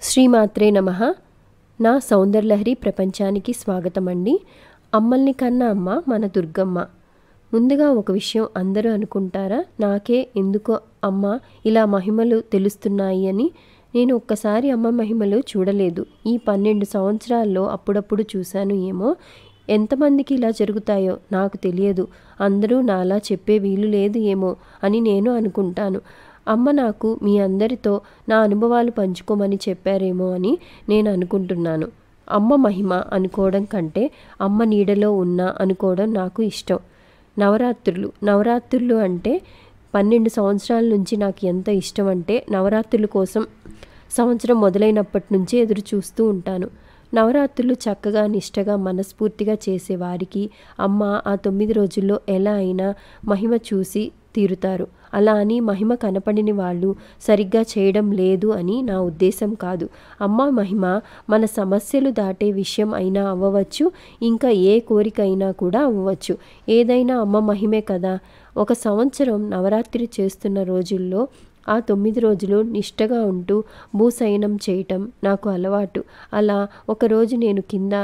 శ్రీమాత్రే నమః. నా సౌందర్యలహరి ప్రపంచానికి స్వాగతం అండి. అమ్మల్ని కన్న అమ్మ మన దుర్గమ్మ. ముందుగా ఒక విషయం అందరూ అనుకుంటారా, నాకే ఎందుకో అమ్మ ఇలా మహిమలు తెలుస్తున్నాయి అని. నేను ఒక్కసారి అమ్మ మహిమలు చూడలేదు. ఈ 12 సంవత్సరాల్లో అప్పుడప్పుడు చూశాను. ఏమో ఎంతమందికి ఇలా జరుగుతాయో నాకు తెలియదు. అందరూ నాలా చెప్పే వీలు లేదు ఏమో అని నేను అనుకుంటాను. అమ్మ నాకు మీ అందరితో నా అనుభవాలు పంచుకోమని చెప్పారేమో అని నేను అనుకుంటున్నాను. అమ్మ మహిమ అనుకోవడం కంటే అమ్మ నీడలో ఉన్నా అనుకోవడం నాకు ఇష్టం. నవరాత్రులు అంటే 12 సంవత్సరాల నుంచి నాకు ఎంత ఇష్టం అంటే, నవరాత్రుల కోసం సంవత్సరం మొదలైనప్పటి నుంచి ఎదురు చూస్తూ ఉంటాను. నవరాత్రులు చక్కగా నిష్టగా మనస్ఫూర్తిగా చేసేవారికి అమ్మ ఆ 9 రోజుల్లో ఎలా అయినా మహిమ చూసి తీరుతారు. అలా అని మహిమ కనపడిని వాళ్ళు సరిగ్గా చేయడం లేదు అని నా ఉద్దేశం కాదు. అమ్మ మహిమ మన సమస్యలు దాటే విషయం అయినా అవ్వవచ్చు, ఇంకా ఏ కోరిక అయినా కూడా అవ్వవచ్చు. ఏదైనా అమ్మ మహిమే కదా. ఒక సంవత్సరం నవరాత్రి చేస్తున్న రోజుల్లో ఆ 9 రోజులు నిష్టగా ఉంటూ భూశయనం చేయటం నాకు అలవాటు. అలా ఒకరోజు నేను కింద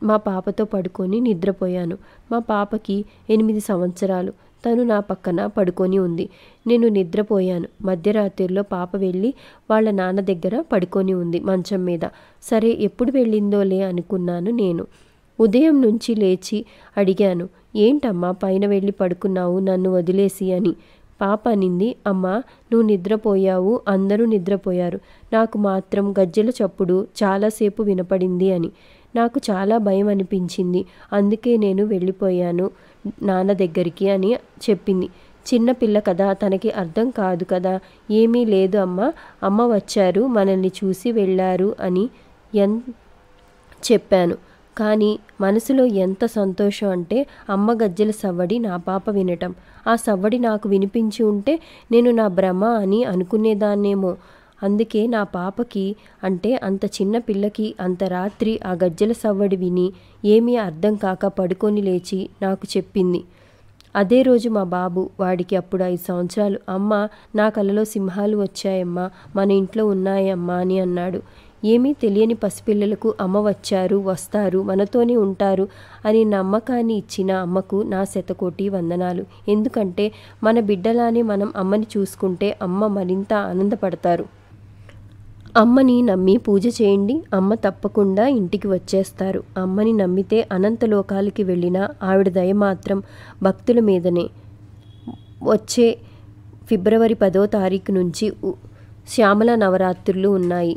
మా పాపతో పడుకొని నిద్రపోయాను. మా పాపకి 8 సంవత్సరాలు. తను నా పక్కన పడుకొని ఉంది. నేను నిద్రపోయాను. మధ్యరాత్రిలో పాప వెళ్ళి వాళ్ళ నాన్న దగ్గర పడుకొని ఉంది మంచం మీద. సరే ఎప్పుడు వెళ్ళిందోలే అనుకున్నాను నేను. ఉదయం నుంచి లేచి అడిగాను, ఏంటమ్మా పైన వెళ్ళి పడుకున్నావు నన్ను వదిలేసి అని. పాప అనింది, అమ్మా నువ్వు నిద్రపోయావు, అందరూ నిద్రపోయారు, నాకు మాత్రం గజ్జెల చప్పుడు చాలాసేపు వినపడింది అని. నాకు చాలా భయం అనిపించింది. అందుకే నేను వెళ్ళిపోయాను నాన్న దగ్గరికి అని చెప్పింది. చిన్నపిల్ల కదా, తనకి అర్థం కాదు కదా. ఏమీ లేదు అమ్మ వచ్చారు, మనల్ని చూసి వెళ్ళారు అని చెప్పాను. కానీ మనసులో ఎంత సంతోషం అంటే, అమ్మ గజ్జెల సవ్వడి నా పాప వినటం. ఆ సవ్వడి నాకు వినిపించి ఉంటే నేను నా భ్రమ అని అనుకునేదాన్నేమో. అందుకే నా పాపకి అంటే అంత చిన్న పిల్లకి అంత రాత్రి ఆ గజ్జెల సవ్వడి విని ఏమీ అర్థం కాక పడుకొని లేచి నాకు చెప్పింది. అదే రోజు మా బాబు, వాడికి అప్పుడు 5 సంవత్సరాలు, అమ్మ నా కలలో సింహాలు వచ్చాయమ్మా, మన ఇంట్లో ఉన్నాయమ్మా అని అన్నాడు. ఏమీ తెలియని పసిపిల్లలకు అమ్మ వచ్చారు, వస్తారు, మనతోనే ఉంటారు అని నమ్మకాన్ని ఇచ్చిన అమ్మకు నా శతకోటి వందనాలు. ఎందుకంటే మన బిడ్డలానే మనం అమ్మని చూసుకుంటే అమ్మ మరింత ఆనందపడతారు. అమ్మని నమ్మి పూజ చేయండి, అమ్మ తప్పకుండా ఇంటికి వచ్చేస్తారు. అమ్మని నమ్మితే అనంత లోకాలకి వెళ్ళిన ఆవిడ దయ మాత్రం భక్తుల మీదనే. వచ్చే ఫిబ్రవరి 10వ తారీఖు నుంచి శ్యామల నవరాత్రులు ఉన్నాయి.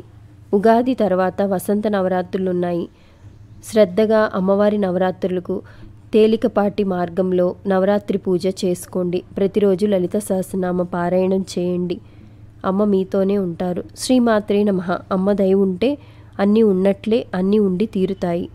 ఉగాది తర్వాత వసంత నవరాత్రులు ఉన్నాయి. శ్రద్ధగా అమ్మవారి నవరాత్రులకు తేలికపాటి మార్గంలో నవరాత్రి పూజ చేసుకోండి. ప్రతిరోజు లలిత సహస్రనామ పారాయణం చేయండి. అమ్మ మీతోనే ఉంటారు. శ్రీమాత్రే నమః. అమ్మ దయ ఉంటే అన్నీ ఉన్నట్లే, అన్నీ ఉండి తీరుతాయి.